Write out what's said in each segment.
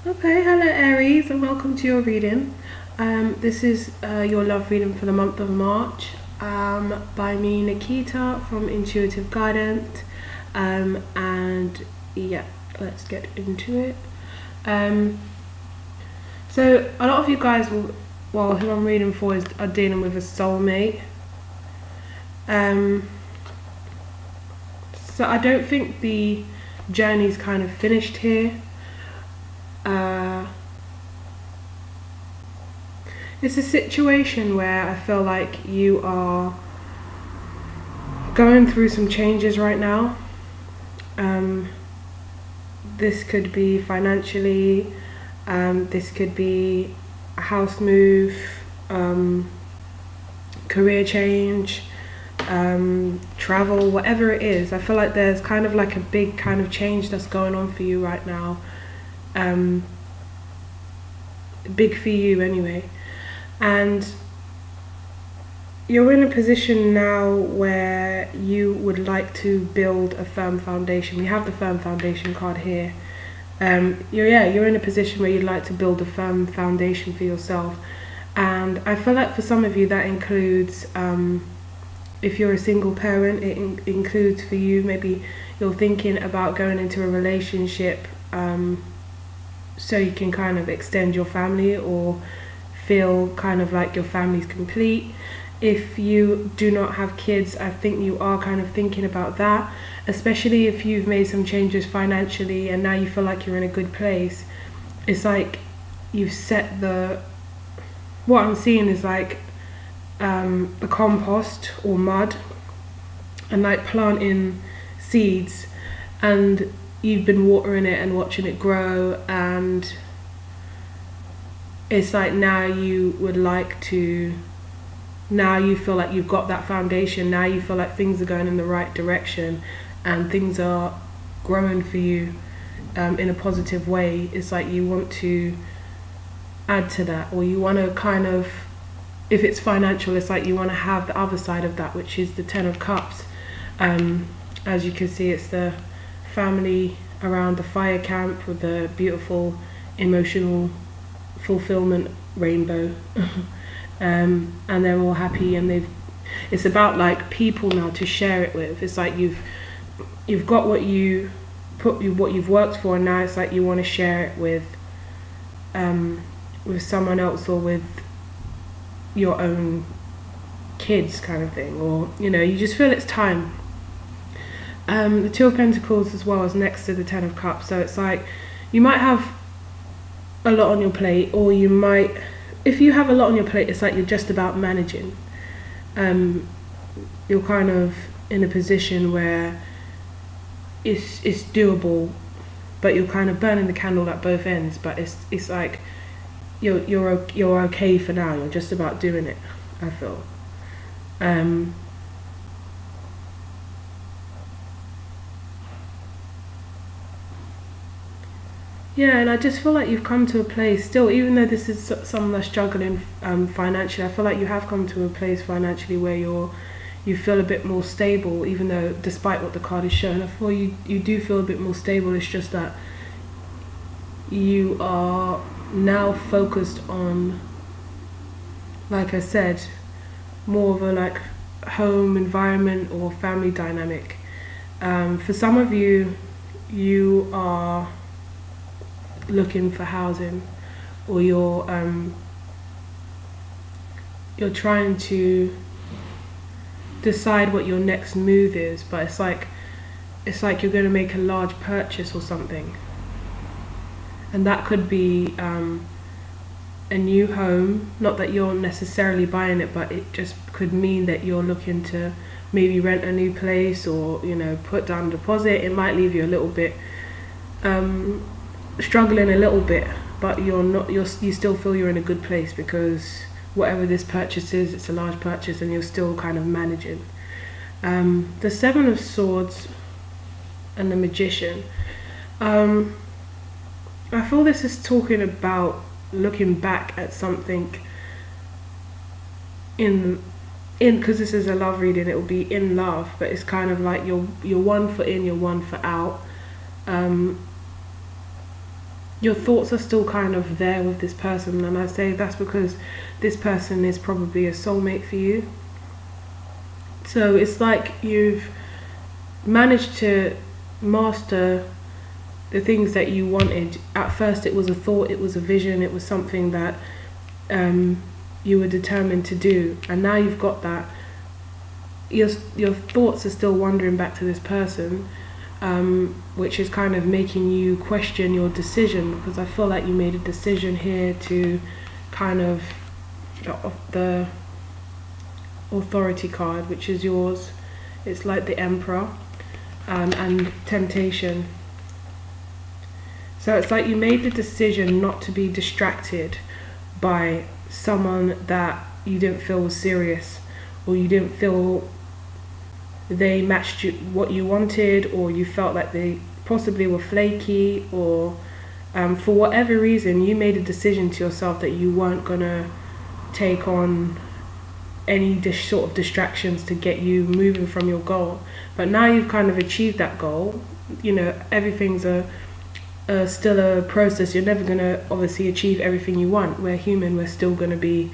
Okay, hello Aries and welcome to your reading. This is your love reading for the month of March by me, Nikita from Intuitive Guidance. And yeah, let's get into it. So a lot of you guys who I'm reading for are dealing with a soulmate. So I don't think the journey's kind of finished here. It's a situation where I feel like you are going through some changes right now. This could be financially, this could be a house move, career change, travel, whatever it is. I feel like there's kind of like a big kind of change that's going on for you right now. Big for you anyway. And you're in a position now where you would like to build a firm foundation. We have the firm foundation card here. You're in a position where you'd like to build a firm foundation for yourself. And I feel like for some of you that includes, if you're a single parent, it includes for you, maybe you're thinking about going into a relationship so you can kind of extend your family or feel kind of like your family's complete. If you do not have kids, I think you are kind of thinking about that, especially if you've made some changes financially and now you feel like you're in a good place. It's like you've set what I'm seeing is like the compost or mud and like planting seeds, and you've been watering it and watching it grow, and it's like now you feel like you've got that foundation. Now you feel like things are going in the right direction and things are growing for you in a positive way. It's like you want to add to that, or you want to kind of, if it's financial, it's like you want to have the other side of that, which is the Ten of Cups. As you can see, it's the family around the fire camp with the beautiful emotional fulfillment rainbow. And they're all happy, and it's about like people now to share it with. It's like you've got what you've worked for, and now it's like you want to share it with someone else, or with your own kids kind of thing, or you just feel it's time. The Two of Pentacles as well is next to the Ten of Cups, so it's like you might have a lot on your plate, or you might, if you have a lot on your plate, it's like you're just about managing. You're kind of in a position where it's doable, but you're kind of burning the candle at both ends. But it's like you're okay for now. You're just about doing it, I feel. Yeah, and I just feel like you've come to a place still, even though this is someone that's struggling financially. I feel like you have come to a place financially where you feel a bit more stable, even though despite what the card is showing, I feel you do feel a bit more stable. It's just that you are now focused on, like I said, more of a like home environment or family dynamic. For some of you, you are looking for housing, or you're trying to decide what your next move is, but it's like you're going to make a large purchase or something, and that could be a new home. Not that you're necessarily buying it, but it just could mean that you're looking to maybe rent a new place, or put down a deposit. It might leave you a little bit struggling a little bit, but you still feel you're in a good place, because whatever this purchase is, it's a large purchase and you're still kind of managing. The Seven of Swords and the Magician, I feel this is talking about looking back at something in because this is a love reading, it will be in love, but it's kind of like you're 1 foot in, you're 1 foot out. your thoughts are still kind of there with this person, and I say that's because this person is probably a soulmate for you. So it's like you've managed to master the things that you wanted. At first it was a thought, it was a vision, it was something that you were determined to do, and now you've got that. Your thoughts are still wandering back to this person, which is kind of making you question your decision, because I feel like you made a decision here to kind of the authority card, which is yours. It's like the Emperor, and temptation. So it's like you made the decision not to be distracted by someone that you didn't feel was serious, or you didn't feel they matched what you wanted, or you felt like they possibly were flaky, or for whatever reason you made a decision to yourself that you weren't gonna take on any sort of distractions to get you moving from your goal. But now you've kind of achieved that goal. You know, everything's still a process. You're never gonna obviously achieve everything you want. We're human, we're still gonna be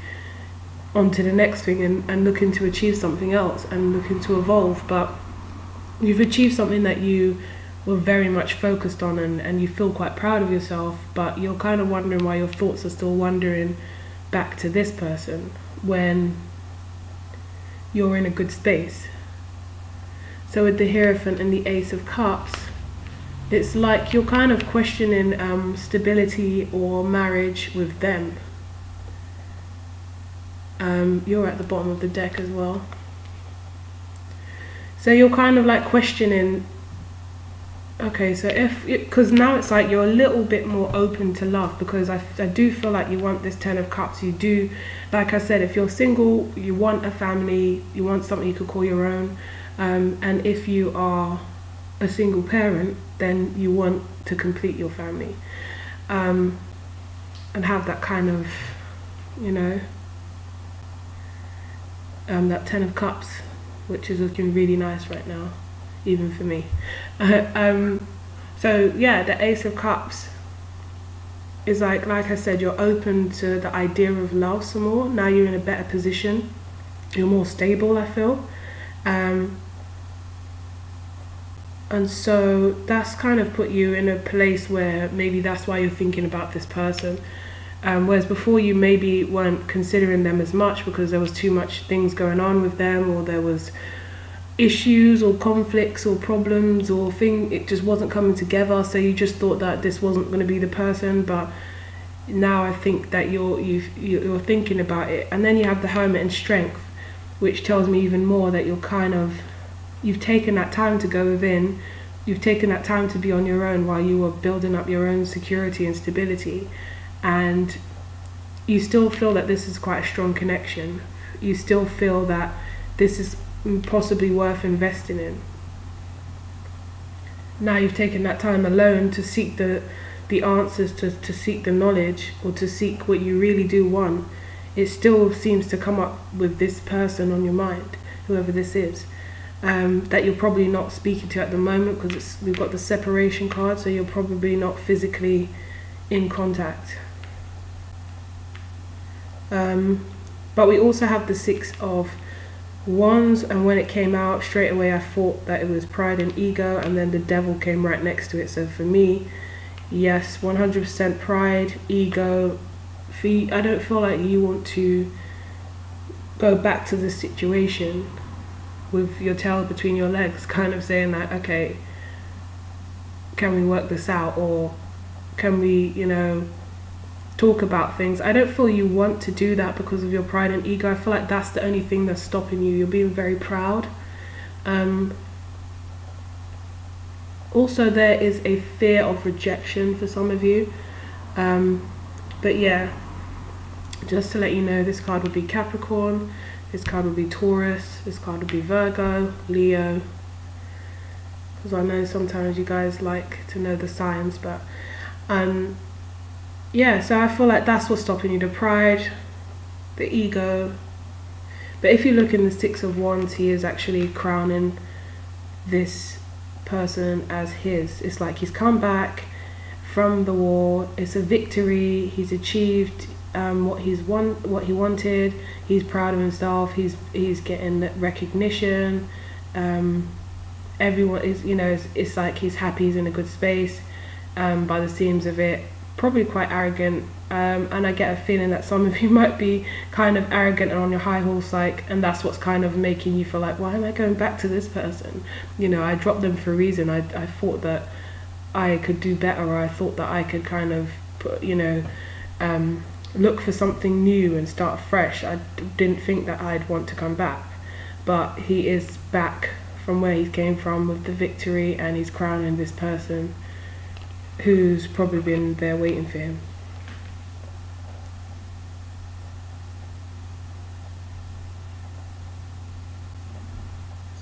on to the next thing and looking to achieve something else and looking to evolve. But you've achieved something that you were very much focused on, and you feel quite proud of yourself, but you're kind of wondering why your thoughts are still wandering back to this person when you're in a good space. So with the Hierophant and the Ace of Cups, it's like you're kind of questioning stability or marriage with them. You're at the bottom of the deck as well. So you're kind of like questioning, okay, so because now it's like you're a little bit more open to love, because I do feel like you want this Ten of Cups. You do, like I said, if you're single, you want a family, you want something you could call your own. And if you are a single parent, then you want to complete your family, and have that kind of, you know, that Ten of Cups, which is looking really nice right now, even for me. So yeah, the Ace of Cups is like I said, you're open to the idea of love some more. Now you're in a better position, you're more stable, I feel. And so that's kind of put you in a place where maybe that's why you're thinking about this person. Whereas before you maybe weren't considering them as much because there was too much things going on with them, or there was issues or conflicts or problems or it just wasn't coming together, so you just thought that this wasn't going to be the person. But now I think that you're thinking about it. And then you have the Hermit and Strength, which tells me even more that you've taken that time to go within, you've taken that time to be on your own while you were building up your own security and stability, and you still feel that this is quite a strong connection. You still feel that this is possibly worth investing in. Now you've taken that time alone to seek the answers, to seek the knowledge, or to seek what you really do want. It still seems to come up with this person on your mind, whoever this is, that you're probably not speaking to at the moment, because we've got the separation card, so you're probably not physically in contact. But we also have the Six of Wands, and when it came out straight away I thought that it was pride and ego, and then the Devil came right next to it. So for me, yes, 100% pride, ego. I don't feel like you want to go back to the situation with your tail between your legs, kind of saying that, okay, can we work this out, or can we, you know, talk about things. I don't feel you want to do that because of your pride and ego. I feel like that's the only thing that's stopping you. You're being very proud. Also, there is a fear of rejection for some of you. But yeah, just to let you know, this card would be Capricorn, this card would be Taurus, this card would be Virgo, Leo, because I know sometimes you guys like to know the signs. But yeah, so I feel like that's what's stopping you, the pride, the ego. But if you look in the Six of Wands, he is actually crowning this person as his. It's like he's come back from the war. It's a victory. He's achieved what he wanted. He's proud of himself. He's getting recognition. Everyone is, you know, it's like he's happy. He's in a good space. By the seams of it, probably quite arrogant. And I get a feeling that some of you might be kind of arrogant and on your high horse, like, and that's what's kind of making you feel like, why am I going back to this person? You know, I dropped them for a reason. I thought that I could do better, or I thought that I could kind of put, you know, look for something new and start fresh. I didn't think that I'd want to come back, but he is back from where he came from with the victory, and he's crowning this person who's probably been there waiting for him.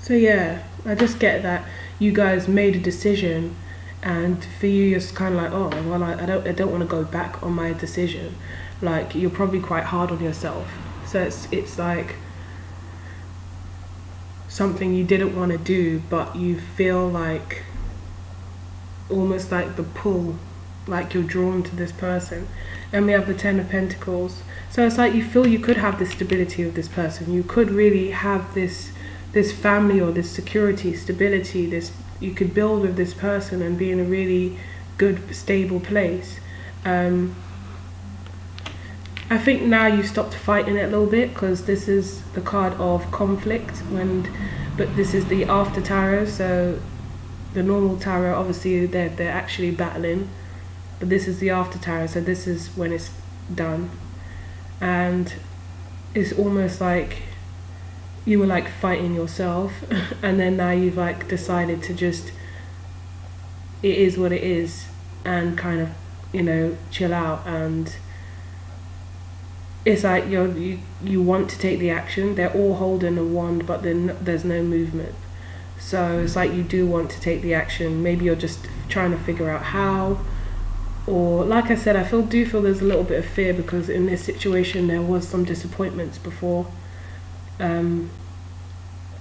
So yeah, I just get that you guys made a decision, and for you, you're kind of like, oh well, I don't want to go back on my decision. Like, you're probably quite hard on yourself. So it's like something you didn't want to do, but you feel like almost like the pull, like you're drawn to this person. And we have the Ten of Pentacles. So it's like you feel you could have this stability with this person. You could really have this family, or this security, stability, this you could build with this person and be in a really good, stable place. I think now you stopped fighting it a little bit, because this is the card of conflict, but this is the after tarot. So the normal tarot, obviously they're actually battling, but this is the after tarot, so this is when it's done. And it's almost like you were like fighting yourself and then now you've like decided to just, it is what it is, and kind of, you know, chill out. And it's like you want to take the action. They're all holding a wand, but then there's no movement. So it's like you do want to take the action. Maybe you're just trying to figure out how, or like I said, I do feel there's a little bit of fear, because in this situation there was some disappointments before. And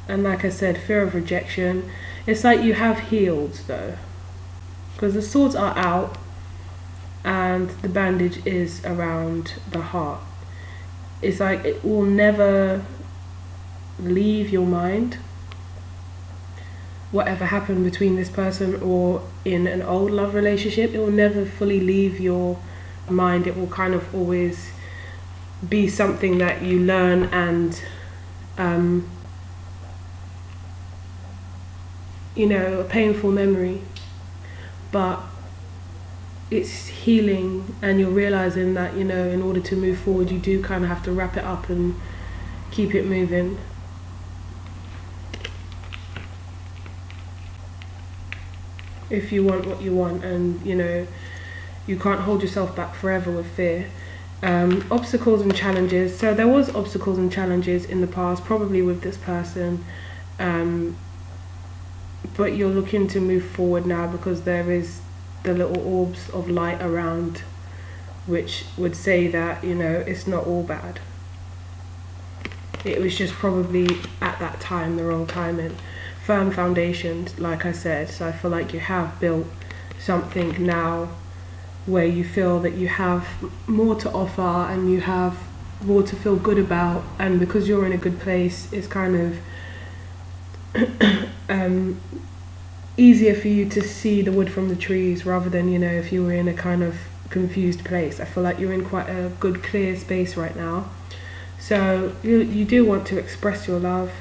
like I said, fear of rejection. It's like you have healed though, because the swords are out and the bandage is around the heart. It's like it will never leave your mind. Whatever happened between this person or in an old love relationship, it will never fully leave your mind. It will kind of always be something that you learn, and you know, a painful memory, but it's healing, and you're realizing that, you know, in order to move forward you do kind of have to wrap it up and keep it moving. If you want what you want, and you know, you can't hold yourself back forever with fear. Obstacles and challenges. So there was obstacles and challenges in the past, probably with this person, but you're looking to move forward now, because there is the little orbs of light around, which would say that, you know, it's not all bad. It was just probably at that time the wrong timing. Firm foundations, like I said. So I feel like you have built something now where you feel that you have more to offer and you have more to feel good about, and because you're in a good place, it's kind of easier for you to see the wood from the trees, rather than, you know, if you were in a kind of confused place. I feel like you're in quite a good clear space right now. So you do want to express your love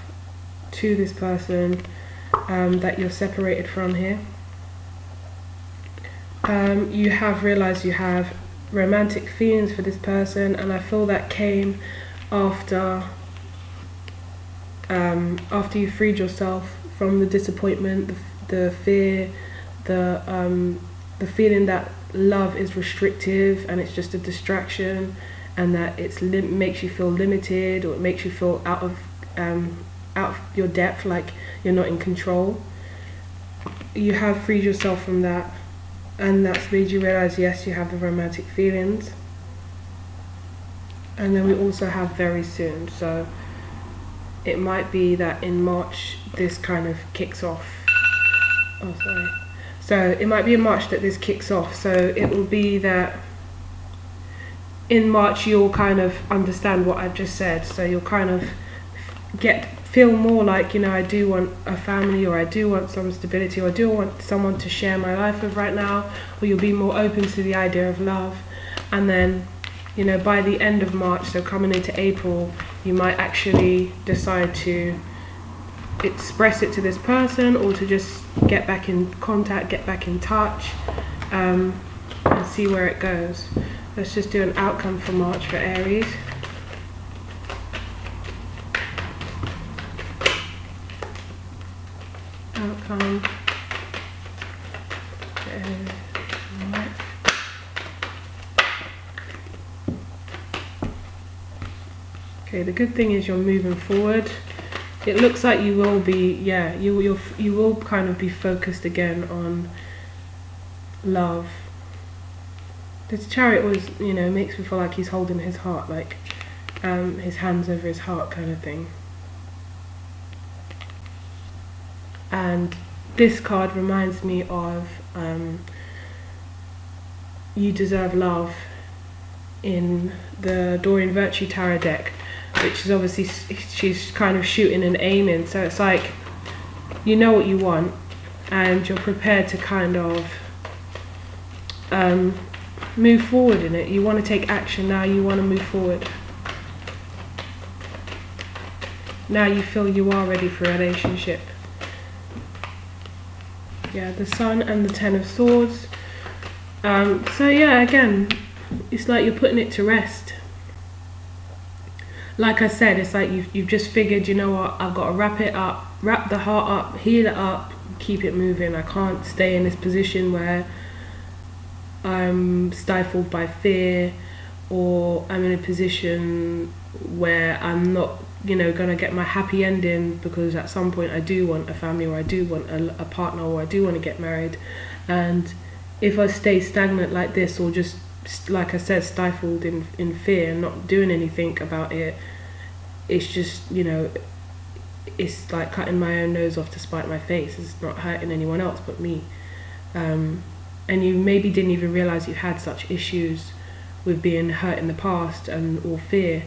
to this person that you're separated from here. You have realized you have romantic feelings for this person, and I feel that came after you freed yourself from the disappointment, the fear, the feeling that love is restrictive and it's just a distraction, and that it makes you feel limited, or it makes you feel out of your depth, like you're not in control. You have freed yourself from that, and that's made you realize, yes, you have the romantic feelings. And then we also have very soon, so it might be that in March this kind of kicks off. Oh, sorry. So it might be in March that this kicks off. So it will be that in March you'll kind of understand what I've just said. So you'll kind of feel more like, you know, I do want a family, or I do want some stability, or I do want someone to share my life with right now, or you'll be more open to the idea of love. And then, you know, by the end of March, so coming into April, you might actually decide to express it to this person, or to just get back in contact, get back in touch, and see where it goes. Let's just do an outcome for March for Aries. Outcome for Aries. Okay, the good thing is you're moving forward. It looks like you will be, yeah, you will kind of be focused again on love. This Chariot was, you know, makes me feel like he's holding his heart, like his hands over his heart kind of thing. And this card reminds me of You Deserve Love in the Doreen Virtue Tarot deck, which is obviously, she's kind of shooting and aiming. So it's like, you know what you want, and you're prepared to kind of move forward in it. You want to take action now, you want to move forward. Now you feel you are ready for a relationship. Yeah, the Sun and the Ten of Swords. So yeah, again, it's like you're putting it to rest. Like I said, it's like you've just figured, you know what, I've got to wrap it up, wrap the heart up, heal it up, keep it moving. I can't stay in this position where I'm stifled by fear, or I'm in a position where I'm not, you know, gonna get my happy ending, because at some point I do want a family, or I do want a partner, or I do want to get married. And if I stay stagnant like this, or just, like I said, stifled in fear and not doing anything about it, it's just, you know, it's like cutting my own nose off to spite my face. It's not hurting anyone else but me. And you maybe didn't even realize you had such issues with being hurt in the past or fear.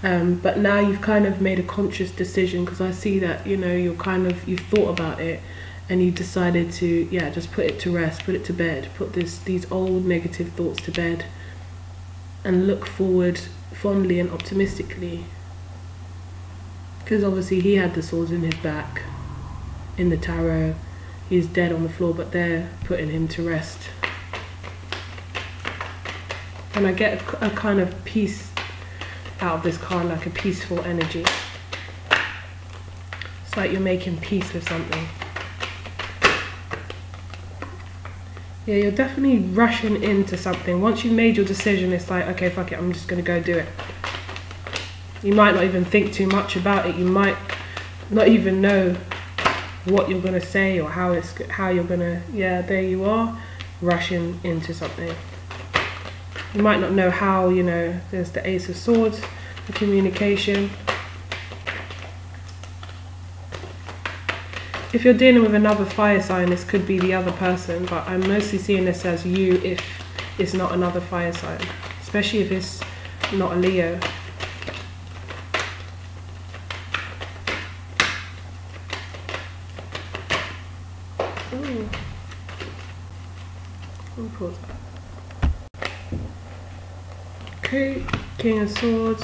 But now you've kind of made a conscious decision, because I see that, you know, you've thought about it, and you decided to, yeah, just put it to rest, put it to bed, put these old negative thoughts to bed, and look forward fondly and optimistically. Because obviously he had the swords in his back in the tarot. He's dead on the floor, but they're putting him to rest. And I get a kind of peace out of this card, like a peaceful energy. It's like you're making peace with something. Yeah, you're definitely rushing into something. Once you've made your decision, it's like, okay, fuck it, I'm just going to go do it. You might not even think too much about it. You might not even know what you're going to say, or how you're going to, yeah, there you are, rushing into something. You might not know how, you know, there's the Ace of Swords, the communication. If you're dealing with another fire sign, this could be the other person, but I'm mostly seeing this as you if it's not another fire sign, especially if it's not a Leo. Ooh. I'll pause that. Okay, King of Swords.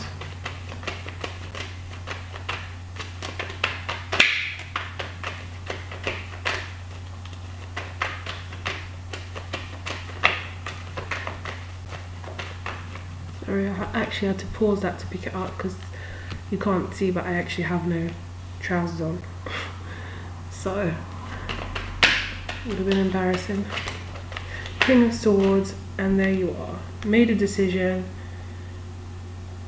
Sorry, I actually had to pause that to pick it up, because you can't see, but I actually have no trousers on. So, it would have been embarrassing. King of Swords, and there you are. Made a decision.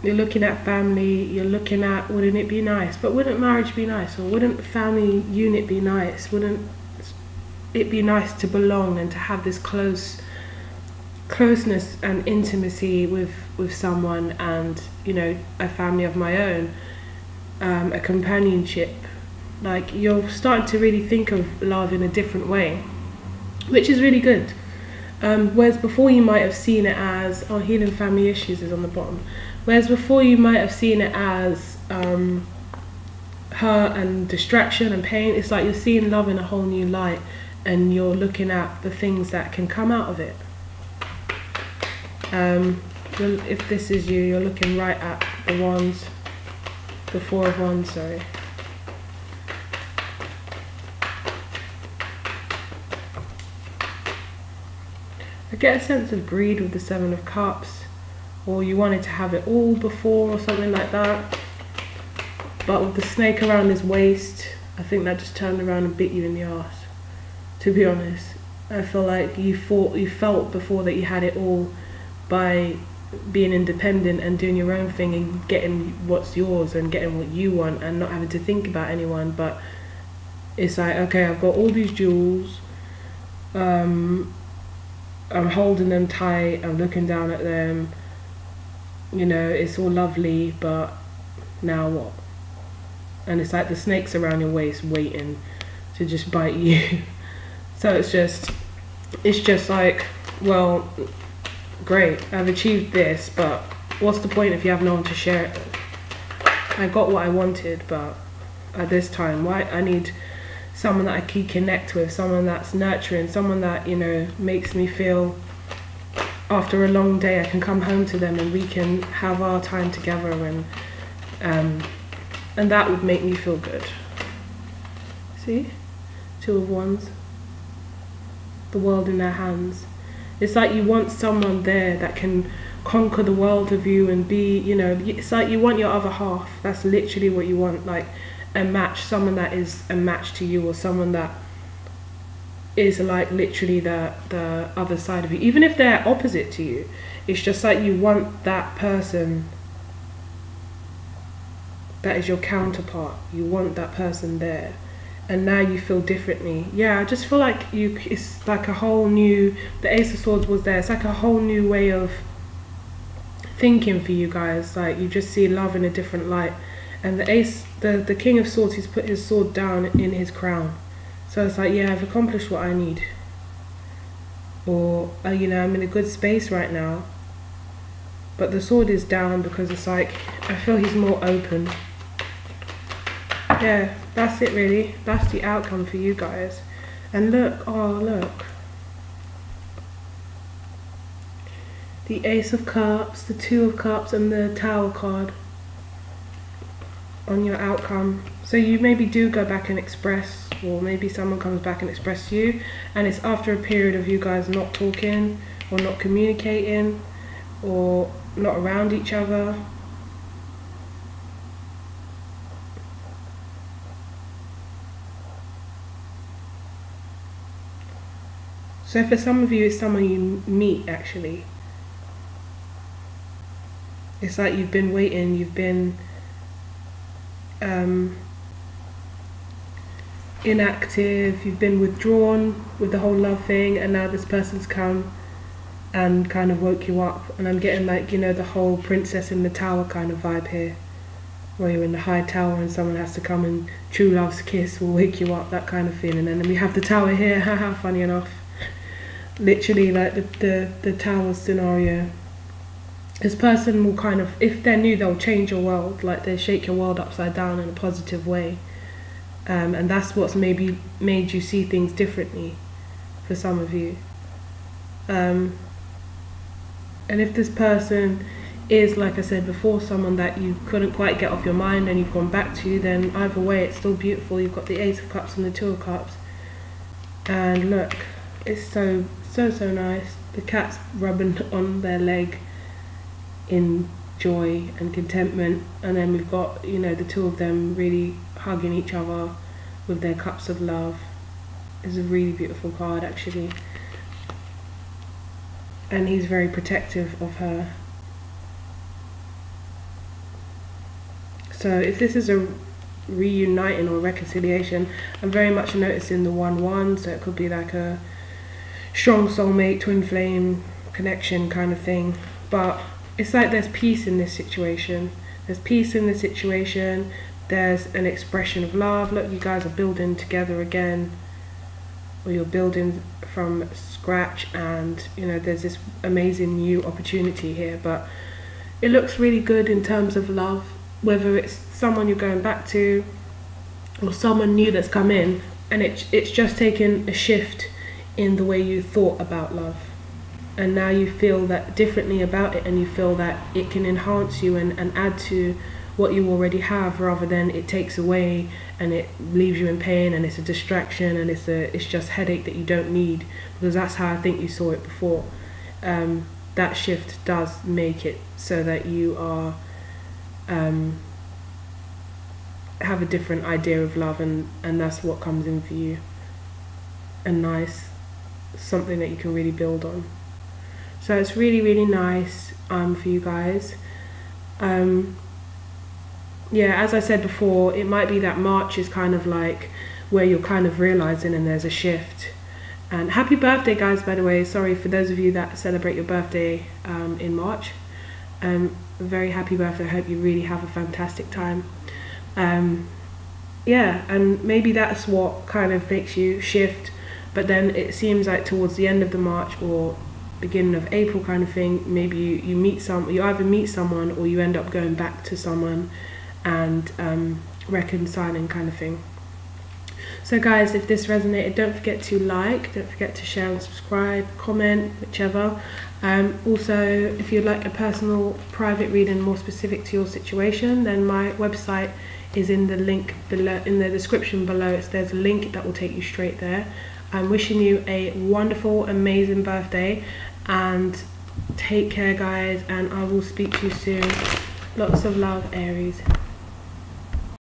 You're looking at family, you're looking at, wouldn't it be nice? But wouldn't marriage be nice? Or wouldn't the family unit be nice? Wouldn't it be nice to belong and to have this closeness and intimacy with someone, and, you know, a family of my own, a companionship? Like, you're starting to really think of love in a different way. which is really good. Whereas before you might have seen it as, oh, healing family issues is on the bottom. Whereas before you might have seen it as hurt and distraction and pain. It's like you're seeing love in a whole new light, and you're looking at the things that can come out of it. If this is you, you're looking right at the wands, the Four of Wands, sorry. I get a sense of greed with the Seven of Cups, or you wanted to have it all before or something like that. But with the snake around his waist, I think that just turned around and bit you in the arse, to be honest. I feel like you felt before that you had it all by being independent and doing your own thing and getting what's yours and getting what you want and not having to think about anyone. But it's like, okay, I've got all these jewels, I'm holding them tight, I'm looking down at them, you know, it's all lovely, but now what? And it's like the snake's around your waist waiting to just bite you. So it's just like, well, great, I've achieved this, but what's the point if you have no one to share it with? I got what I wanted, but at this time, why? I need someone that I can connect with, someone that's nurturing, someone that, you know, makes me feel after a long day I can come home to them and we can have our time together, and that would make me feel good. See? Two of Wands. The world in their hands. It's like you want someone there that can conquer the world of you and be, you know, it's like you want your other half. That's literally what you want, like a match, someone that is a match to you, or someone that is like literally the other side of you. Even if they're opposite to you, it's just like you want that person that is your counterpart. You want that person there. And now you feel differently. Yeah, I just feel like it's like a whole new, the Ace of Swords was there. It's like a whole new way of thinking for you guys. Like you just see love in a different light. And the Ace, the King of Swords, he's put his sword down in his crown. So it's like, yeah, I've accomplished what I need. Or, you know, I'm in a good space right now. But the sword is down because it's like, I feel he's more open. Yeah, that's it really. That's the outcome for you guys. And look, oh look. The Ace of Cups, the Two of Cups, and the Tower card on your outcome. So you maybe do go back and express, or maybe someone comes back and expresses to you, and it's after a period of you guys not talking, or not communicating, or not around each other. So for some of you, it's someone you meet actually. It's like you've been waiting, you've been inactive, you've been withdrawn with the whole love thing, and now this person's come and kind of woke you up. And I'm getting like, you know, the whole princess in the tower kind of vibe here, where you're in the high tower and someone has to come and true love's kiss will wake you up, that kind of feeling. And then we have the tower here, haha, funny enough. Literally like the tower scenario. This person will kind of, if they're new, they'll change your world, like they shake your world upside down in a positive way. And that's what's maybe made you see things differently for some of you. And if this person is, like I said before, someone that you couldn't quite get off your mind and you've gone back to, then either way it's still beautiful. You've got the Ace of Cups and the Two of Cups. And look, it's so nice. The cat's rubbing on their leg in joy and contentment, and then we've got, you know, the two of them really hugging each other with their cups of love. It's a really beautiful card actually, and he's very protective of her. So if this is a reuniting or reconciliation, I'm very much noticing the 1-1, so it could be like a strong soulmate, twin flame connection kind of thing. But it's like there's peace in this situation. There's peace in this situation. There's an expression of love. Look, you guys are building together again, or you're building from scratch, and you know, there's this amazing new opportunity here. But it looks really good in terms of love, whether it's someone you're going back to or someone new that's come in, and it's just taken a shift in the way you thought about love, and now you feel that differently about it, and you feel that it can enhance you and add to what you already have, rather than it takes away and it leaves you in pain, and it's a distraction, and it's just headache that you don't need, because that's how I think you saw it before. That shift does make it so that you are have a different idea of love, and that's what comes in for you. A nice something that you can really build on. So it's really, really nice for you guys. Yeah, as I said before, it might be that March is kind of like where you're kind of realizing and there's a shift. And happy birthday, guys, by the way. Sorry for those of you that celebrate your birthday in March. Very happy birthday. I hope you really have a fantastic time. Yeah, and maybe that's what kind of makes you shift. But then it seems like towards the end of the March or beginning of April kind of thing, maybe you either meet someone or you end up going back to someone and reconciling kind of thing. So guys, if this resonated, don't forget to like, don't forget to share and subscribe, comment, whichever. Also, if you'd like a personal private reading more specific to your situation, then my website is in the link below, in the description below. There's a link that will take you straight there. I'm wishing you a wonderful, amazing birthday, and take care, guys, and I will speak to you soon. Lots of love, Aries.